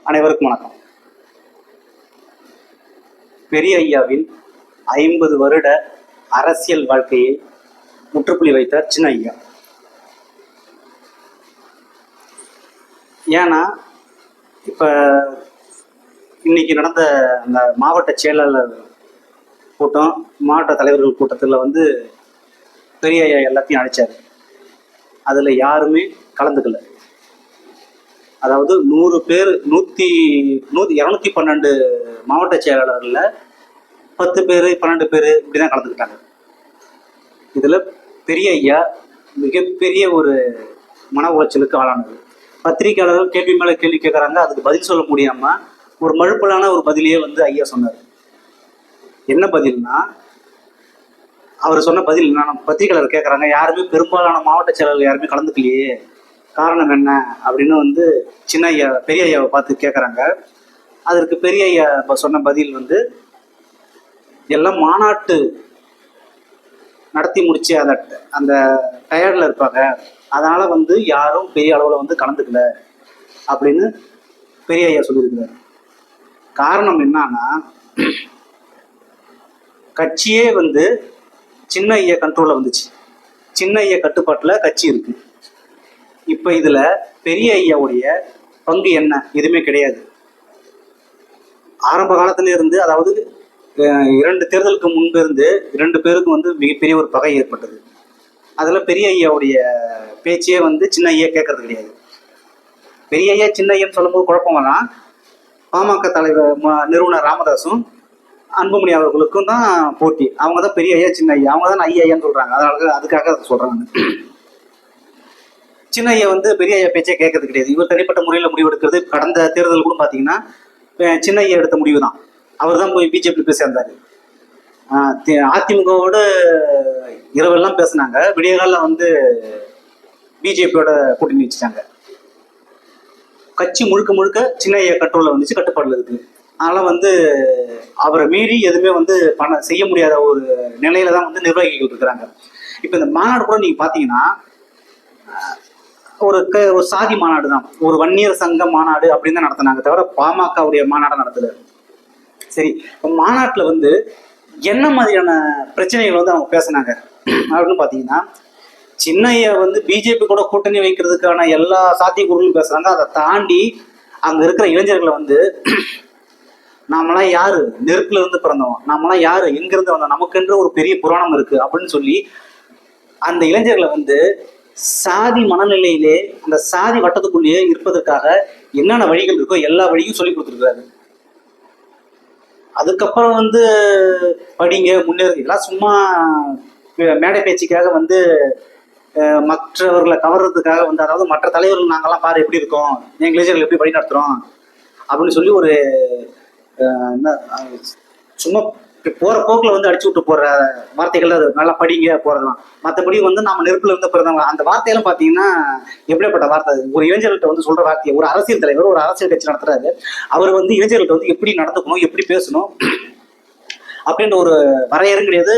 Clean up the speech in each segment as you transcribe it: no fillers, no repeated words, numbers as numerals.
அனைவருக்கும் வணக்கம். பெரிய ஐயாவின் 50 வருட அரசியல் வாழ்க்கையை முற்றுப்புள்ளி வைத்தார் சின்ன ஐயா. ஏன்னா இப்போ இன்னைக்கு நடந்த அந்த மாவட்ட செயலாளர் கூட்டம், மாவட்ட தலைவர்கள் கூட்டத்தில் பெரிய ஐயா எல்லாத்தையும் அழைச்சார். அதில் யாருமே கலந்துக்கல. அதாவது 100 பேர் 212 மாவட்ட செயலாளர்களில் 10 பேர் 12 பேர் இப்படி தான் கலந்துக்கிட்டாங்க. இதில் பெரிய ஐயா மிகப்பெரிய ஒரு மன உளைச்சலுக்கு ஆளானது. பத்திரிகையாளர்கள் கேள்வி மேலே கேள்வி கேட்குறாங்க, அதுக்கு பதில் சொல்ல முடியாமல் ஒரு மழுப்பலான ஒரு பதிலையே ஐயா சொன்னார். என்ன பதில்னா, அவர் சொன்ன பதில் என்ன, பத்திரிகையாளர் கேட்குறாங்க, யாருமே பெரும்பாலான மாவட்ட செயலாளர்கள் யாருமே கலந்துக்கலையே, காரணம் என்ன அப்படின்னு சின்ன ஐயா பெரிய ஐயாவை பார்த்து கேட்குறாங்க. அதற்கு பெரிய ஐயா சொன்ன பதில் எல்லாம் மாநாட்டு நடத்தி முடிச்சு அந்த டயர்டில் இருப்பாங்க, அதனால் யாரும் பெரிய அளவில் கலந்துக்கல அப்படின்னு பெரிய ஐயா சொல்லியிருக்கிறார். காரணம் என்னன்னா, கட்சியே சின்ன ஐயா கண்ட்ரோலில் வந்துச்சு. சின்ன ஐயா கட்டுப்பாட்டில் கட்சி இருக்கு. இப்போ இதில் பெரிய ஐயாவுடைய பங்கு என்ன? எதுவுமே கிடையாது. ஆரம்ப காலத்துல இருந்து, அதாவது 2 தேர்தலுக்கு முன்பு இருந்து 2 பேருக்கும் மிகப்பெரிய ஒரு பகை ஏற்பட்டது. அதில் பெரிய ஐயாவுடைய பேச்சே சின்ன ஐயா கேட்கறது கிடையாது. பெரிய ஐயா சின்ன ஐயான்னு சொல்லும்போது குழப்பமெல்லாம் பாமக தலைவர் நிறுவனர் ராமதாஸும் அன்புமணி அவர்களுக்கும் தான் போட்டி. அவங்க தான் பெரிய ஐயா சின்ன ஐயா, அவங்க தான் ஐயா ஐயான்னு சொல்கிறாங்க. அதுக்காக அதை சொல்கிறாங்க. சின்ன ஐயா பெரிய ஐயா பேச்சே கேட்கறது கிடையாது. இவர் தனிப்பட்ட முறையில் முடிவு எடுக்கிறது. கடந்த தேர்தல் கூட பார்த்தீங்கன்னா சின்ன ஐயா எடுத்த முடிவு தான். அவர் தான் போய் பிஜேபி போய் சேர்ந்தார். அதிமுகவோட இரவெல்லாம் பேசினாங்க, விடிய காலில் பிஜேபியோட கூட்டணி வச்சுட்டாங்க. கட்சி முழுக்க முழுக்க சின்ன ஐயா கண்ட்ரோலில் வந்துச்சு, கட்டுப்பாடில் இருக்குது. அதனால் அவரை மீறி எதுவுமே செய்ய முடியாத ஒரு நிலையில தான் நிர்வாகிகள் இருக்கிறாங்க. இப்போ இந்த மாநாடு கூட நீங்கள் பார்த்தீங்கன்னா ஒரு சாதி மாநாடு தான், ஒரு வன்னியர் சங்க மாநாடு அப்படின்னு தான் நடத்தினாங்க, தவிர பாமகவுடைய மாநாடு நடத்தல. சரி, இப்போ மாநாட்டில் என்ன மாதிரியான பிரச்சனைகள் அவங்க பேசினாங்க அப்படின்னு பார்த்தீங்கன்னா, சின்ன ஐயா பிஜேபி கூட கூட்டணி வைக்கிறதுக்கான எல்லா சாத்தியக்கூறுகளும் பேசுறாங்க. அதை தாண்டி அங்கே இருக்கிற இளைஞர்களை நாமெல்லாம் யாரு, நெருப்புல இருந்து பிறந்தோம், நாமெல்லாம் யாரு, எங்கிருந்து வந்தோம், நமக்கென்று ஒரு பெரிய புராணம் இருக்கு அப்படின்னு சொல்லி அந்த இளைஞர்களை சாதி மனநிலையிலே, அந்த சாதி வட்டத்துக்குள்ளேயே இருப்பதற்காக என்னென்ன வழிகள் இருக்கோ எல்லா வழியும் சொல்லி கொடுத்துருக்காரு. அதுக்கப்புறம் படிங்க முன்னேறு, எல்லாம் சும்மா மேடை பேச்சுக்காக மற்றவர்களை கவர்றதுக்காக அதாவது மற்ற தலைவர்கள் நாங்கெல்லாம் பாரு எப்படி இருக்கோம், எங்கள் இளைஞர்கள் எப்படி வழி நடத்துறோம் அப்படின்னு சொல்லி ஒரு சும்மா போற போக்குல அடிச்சு விட்டு போற வார்த்தைகள் அது நல்லா படிங்க போறதுலாம். மற்றபடி நாம நெருப்புல இருந்து பிறந்தவங்க அந்த வார்த்தையெல்லாம் பாத்தீங்கன்னா எப்படிப்பட்ட வார்த்தை? ஒரு இளைஞர்கள்ட்ட சொல்ற வார்த்தையை ஒரு அரசியல் தலைவர் ஒரு அரசியல் கட்சி நடத்துறாரு, அவர் இளைஞர்கள்ட்ட எப்படி நடந்துக்கணும், எப்படி பேசணும் அப்படின்ற ஒரு வரையறும் கிடையாது,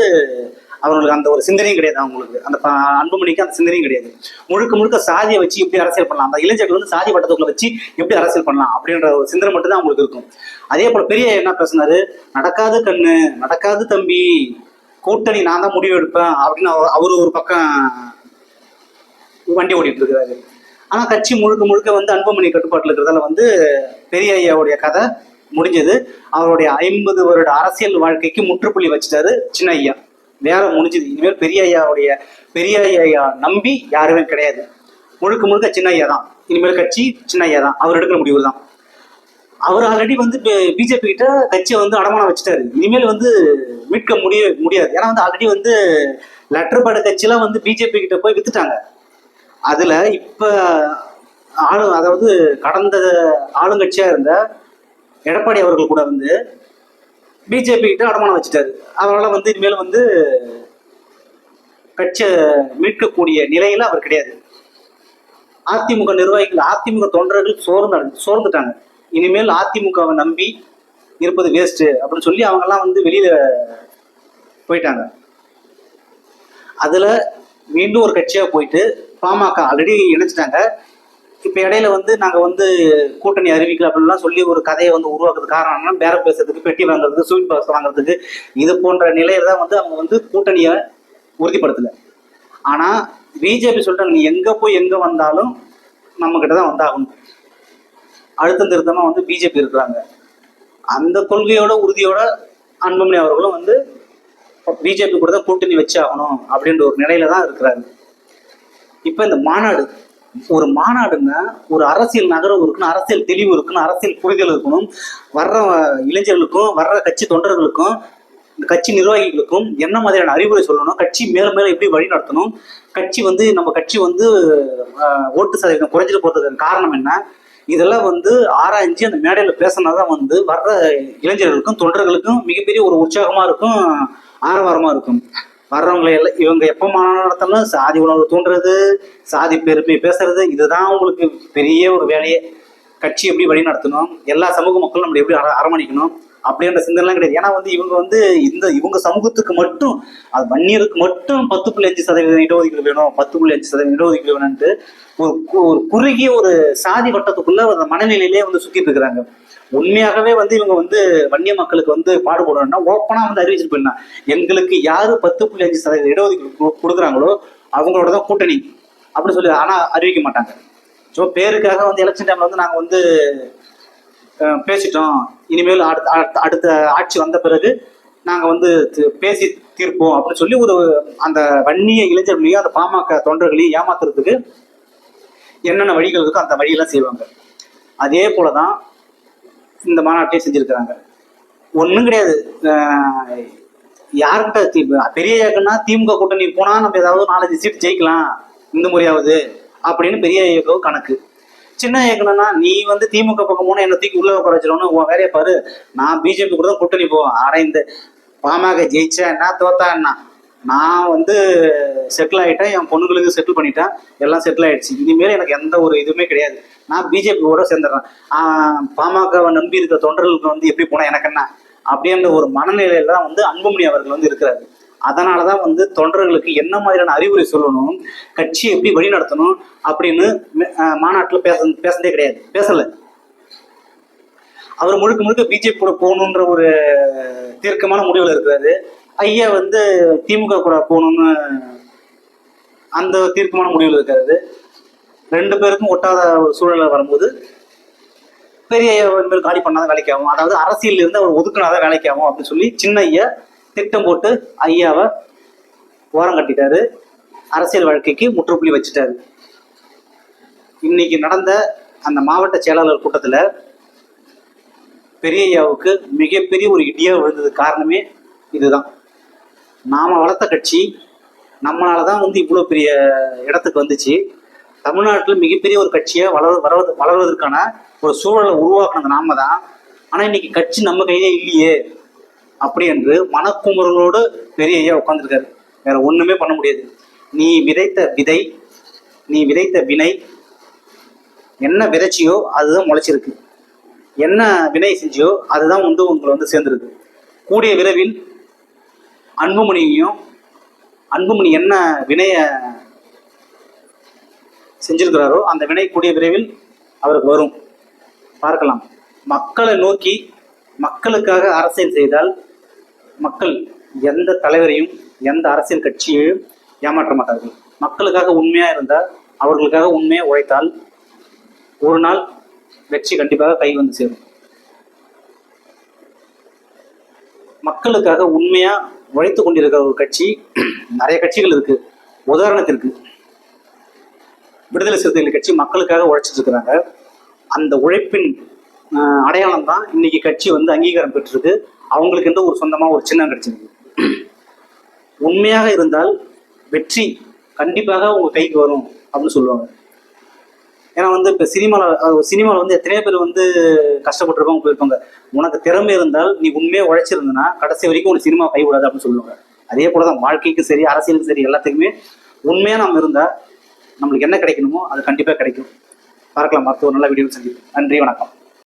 அவங்களுக்கு அந்த ஒரு சிந்தனையும் கிடையாது. அவங்களுக்கு அந்த அன்புமணிக்கு அந்த சிந்தனையும் கிடையாது. முழுக்க முழுக்க சாதியை வச்சு எப்படி அரசியல் பண்ணலாம், அந்த இளைஞர்கள் சாதி வட்டத்துக்குள்ள வச்சு எப்படி அரசியல் பண்ணலாம் அப்படின்ற ஒரு சிந்தனை மட்டும் தான் அவங்களுக்கு இருக்கும். அதே போல பெரிய என்ன பேசினாரு, நடக்காது கண்ணு, நடக்காது தம்பி, கூட்டணி நான் தான் முடிவு எடுப்பேன் அப்படின்னு அவரு ஒரு பக்கம் வண்டி ஓடிட்டு இருக்கிறாரு. ஆனா கட்சி முழுக்க முழுக்க அன்புமணி கட்டுப்பாட்டில் இருக்கிறதால பெரிய ஐயாவுடைய கதை முடிஞ்சது. அவருடைய 50 வருட அரசியல் வாழ்க்கைக்கு முற்றுப்புள்ளி வச்சுட்டாரு சின்ன ஐயா. வேலை முடிஞ்சது. இனிமேல் பெரிய ஐயா நம்பி யாருமே கிடையாது. முழுக்க முழுக்க சின்ன ஐயா தான். இனிமேல் கட்சி சின்ன ஐயா தான், அவர் எடுக்கிற முடிவு தான். அவர் ஆல்ரெடி பிஜேபி கிட்ட கட்சியை அடமானம் வச்சுட்டாரு. இனிமேல் மீட்க முடியாது. ஏன்னா ஆல்ரெடி லெட்டர் பேட் கட்சியெல்லாம் பிஜேபி கிட்ட போய் வித்துட்டாங்க. அதுல இப்ப அதாவது கடந்த ஆளுங்கட்சியா இருந்த எடப்பாடி அவர்கள் கூட பிஜேபி கிட்ட அடமானம் வச்சுட்டாரு. அதனால இனிமேல் கட்சியை மீட்கக்கூடிய நிலையில அவர் கிடையாது. அதிமுக நிர்வாகிகள், அதிமுக தொண்டர்கள் சோர்ந்துட்டாங்க. இனிமேல் அதிமுகவை நம்பி இருப்பது வேஸ்ட் அப்படின்னு சொல்லி அவங்கெல்லாம் வெளியில போயிட்டாங்க. அதுல மீண்டும் ஒரு கட்சியா போயிட்டு பாமக ஆல்ரெடி இணைச்சிட்டாங்க. இப்போ இடையில வந்து நாங்கள் வந்து கூட்டணி அறிவிக்கல அப்படின்லாம் சொல்லி ஒரு கதையை வந்து உருவாக்குறது காரணம் என்னன்னா, பேரம் பேசுறதுக்கு, பெட்டி வாங்குறதுக்கு, ஸ்வீட் பாக்ஸ் வாங்குறதுக்கு, இது போன்ற நிலையில தான் வந்து அவங்க வந்து கூட்டணியை உறுதிப்படுத்தலை. ஆனால் பிஜேபி சொல்லிட்டாங்க, நீ எங்கே போய் எங்கே வந்தாலும் நம்மக்கிட்ட தான் வந்தாகணும். அழுத்தம் திருத்தமாக வந்து பிஜேபி இருக்கிறாங்க. அந்த கொள்கையோட உறுதியோட அன்புமணி அவர்களும் வந்து பிஜேபி கூட தான் கூட்டணி வச்சு ஆகணும் அப்படின்ற ஒரு நிலையில தான் இருக்கிறாரு. இப்போ இந்த மாநாடு, ஒரு மாநாடுன்னா ஒரு அரசியல் நகர்வு இருக்கணும், அரசியல் தெளிவு இருக்கணும், அரசியல் புரிதல் இருக்கணும். வர்ற இளைஞர்களுக்கும் வர்ற கட்சி தொண்டர்களுக்கும் இந்த கட்சி நிர்வாகிகளுக்கும் என்ன மாதிரியான அறிவுரை சொல்லணும், கட்சி மேலும் மேலும் எப்படி வழி நடத்தணும், கட்சி வந்து நம்ம கட்சி வந்து ஓட்டு சதவீதம் குறைஞ்சிட்டு போகிறதுக்கு காரணம் என்ன, இதெல்லாம் வந்து ஆராய்ஞ்சு அந்த மேடையில் பேசினாதான் வந்து வர்ற இளைஞர்களுக்கும் தொண்டர்களுக்கும் மிகப்பெரிய ஒரு உற்சாகமாக இருக்கும், ஆரவாரமாக இருக்கும். வர்றவங்களை எல்லாம் இவங்க எப்போ மாநாடு நடத்தணும், சாதி உணர்வு தூண்டுறது, சாதி பெருமை பேசுறது, இதுதான் அவங்களுக்கு பெரிய ஒரு வேலையே. கட்சி எப்படி வழி நடத்தணும், எல்லா சமூக மக்களும் நம்ம எப்படி அரவணைக்கணும் அப்படின்ற சிந்தனைலாம் கிடையாது. ஏன்னா வந்து இவங்க வந்து இவங்க சமூகத்துக்கு மட்டும், அது வன்னியருக்கு மட்டும் 10.5% இடஒதுக்கீடு வேணும், 10.5% இடஒதுக்கீடு வேணும்ட்டு ஒரு குறுகிய ஒரு சாதி வட்டத்துக்குள்ள அந்த மனநிலையிலே வந்து சுத்திட்டு இருக்கிறாங்க. உண்மையாகவே வந்து இவங்க வந்து வன்னிய மக்களுக்கு வந்து பாடுபடணும்னா ஓப்பனா வந்து அறிவிச்சுட்டு போயிடலாம், எங்களுக்கு யாரு 10.5% இடஒதுக்கீடு கொடுக்குறாங்களோ அவங்களோட தான் கூட்டணி அப்படின்னு சொல்லி. ஆனா அறிவிக்க மாட்டாங்க. ஸோ பேருக்காக வந்து எலெக்ஷன் டைம்ல வந்து நாங்கள் வந்து பேசிட்டோம், இனிமேல் அடுத்த ஆட்சி வந்த பிறகு நாங்கள் வந்து பேசி தீர்ப்போம் அப்படின்னு சொல்லி ஒரு அந்த வன்னிய இளைஞர்களையும் அந்த பாமக தொண்டர்களையும் ஏமாத்துறதுக்கு என்னென்ன வழிகள் இருக்கோ அந்த வழியெல்லாம் செய்வாங்க. அதே போலதான் இந்த மாநாட்டையும் செஞ்சிருக்கிறாங்க. ஒன்றும் கிடையாது, யார்கிட்ட பெரிய இயக்கம்னா திமுக கூட்டணி போனா நம்ம ஏதாவது 4-5 சீட் ஜெயிக்கலாம் இந்த முறையாவது அப்படின்னு பெரிய இயக்கம் கணக்கு. சின்ன இயக்கம்னா நீ வந்து திமுக பக்கம் போனா என்ன தூக்கி உள்ள உட்கார வச்சிடணும், உன் வேலையை பாரு, நான் பிஜேபி கூட தான் கூட்டணி போவேன். ஆனால் இந்த பாமக ஜெயிச்சா என்ன தோத்தா என்ன, நான் வந்து செட்டில் ஆகிட்டேன், என் பொண்ணுங்களுக்கு செட்டில் பண்ணிட்டேன், எல்லாம் செட்டில் ஆயிடுச்சு, இனிமேல் எனக்கு எந்த ஒரு இதுவுமே கிடையாது, நான் பிஜேபி கூட சேர்ந்துடுறேன், பாமகவை நம்பி இருக்கிற தொண்டர்களுக்கு வந்து எப்படி போனால் எனக்கு என்ன அப்படின்ற ஒரு மனநிலையில தான் வந்து அன்புமணி அவர்கள் வந்து இருக்கிறாரு. அதனாலதான் வந்து தொண்டர்களுக்கு என்ன மாதிரியான அறிவுரை சொல்லணும், கட்சியை எப்படி வழி நடத்தணும் அப்படின்னு மாநாட்டில் பேசுறதே கிடையாது, பேசல. அவர் முழுக்க முழுக்க பிஜேபி கூட போகணுன்ற ஒரு தீர்க்கமான முடிவில் இருக்கிறாரு. ஐயா வந்து திமுக கூட போகணும்னு அந்த தீர்க்கமான முடிவில் இருக்காரு. 2 பேருக்கும் ஒட்டாத ஒரு சூழலை வரும்போது பெரிய ஐயா காலி பண்ணாதான் வேலைக்கு ஆகும், அதாவது அரசியல் இருந்து அவர் ஒதுக்குனாதான் வேலைக்கு ஆகும் அப்படின்னு சொல்லி சின்ன ஐயா திட்டம் போட்டு ஐயாவை ஓரம் கட்டிட்டாரு, அரசியல் வாழ்க்கைக்கு முற்றுப்புள்ளி வச்சுட்டாரு. இன்னைக்கு நடந்த அந்த மாவட்ட செயலாளர் கூட்டத்துல பெரிய ஐயாவுக்கு மிகப்பெரிய ஒரு இடியா விழுந்தது காரணமே இதுதான். நாம வளர்த்த கட்சி நம்மளாலதான் வந்து இவ்வளவு பெரிய இடத்துக்கு வந்துச்சு. தமிழ்நாட்டில் மிகப்பெரிய ஒரு கட்சியை வளர்வதற்கான ஒரு சூழலை உருவாக்குனது நாம தான். ஆனா இன்னைக்கு கட்சி நம்ம கையிலே இல்லையே அப்படி என்று மனக்குமுறலோடு பெரிய ஐயா உட்காந்துருக்காரு. வேற ஒண்ணுமே பண்ண முடியாது. நீ விதைத்த விதை, நீ விதைத்த வினை, என்ன விதைச்சியோ அதுதான் முளைச்சிருக்கு, என்ன வினை செஞ்சியோ அதுதான் வந்து உங்களை வந்து சேர்ந்துருக்கு. கூடிய விரைவில் அன்புமணி என்ன வினைய செஞ்சிருக்கிறாரோ அந்த வினை கூடிய விரைவில் அவருக்கு வரும், பார்க்கலாம். மக்களை நோக்கி மக்களுக்காக அரசியல் செய்தால் மக்கள் எந்த தலைவரையும் எந்த அரசியல் கட்சியையும் ஏமாற்ற மாட்டார்கள். மக்களுக்காக உண்மையா இருந்தால், அவர்களுக்காக உண்மையா உழைத்தால் ஒரு நாள் வெற்றி கண்டிப்பாக கை வந்து சேரும். மக்களுக்காக உண்மையா உழைத்து கொண்டிருக்கிற ஒரு கட்சி நிறைய கட்சிகள் இருக்கு. உதாரணத்திற்கு விடுதலை சிறுத்தைகள் கட்சி மக்களுக்காக உழைச்சிட்டு இருக்கிறாங்க. அந்த உழைப்பின் அடையாளம் தான் இன்னைக்கு கட்சி வந்து அங்கீகாரம் பெற்றிருக்கு, அவங்களுக்கு என்று ஒரு சொந்தமா ஒரு சின்னம் கிடைச்சிருக்கு. உண்மையாக இருந்தால் வெற்றி கண்டிப்பாக உங்க கைக்கு வரும் அப்படின்னு சொல்லுவாங்க. ஏன்னா வந்து இப்போ சினிமாவில் வந்து எத்தனையோ பேர் வந்து கஷ்டப்பட்டுருப்பாங்க, போயிருப்பாங்க. உனக்கு திறமை இருந்தால் நீ உண்மையாக உழைச்சிருந்தனா கடைசி வரைக்கும் உனக்கு சினிமா கைவிடாது அப்படின்னு சொல்லுவாங்க. அதே போலதான் வாழ்க்கைக்கும் சரி அரசியலுக்கும் சரி எல்லாத்துக்குமே உண்மையா நம்ம இருந்தா நம்மளுக்கு என்ன கிடைக்கணுமோ அது கண்டிப்பாக கிடைக்கும். பார்க்கலாம், மருத்துவ நல்ல வீடியோ சந்திப்போம். நன்றி, வணக்கம்.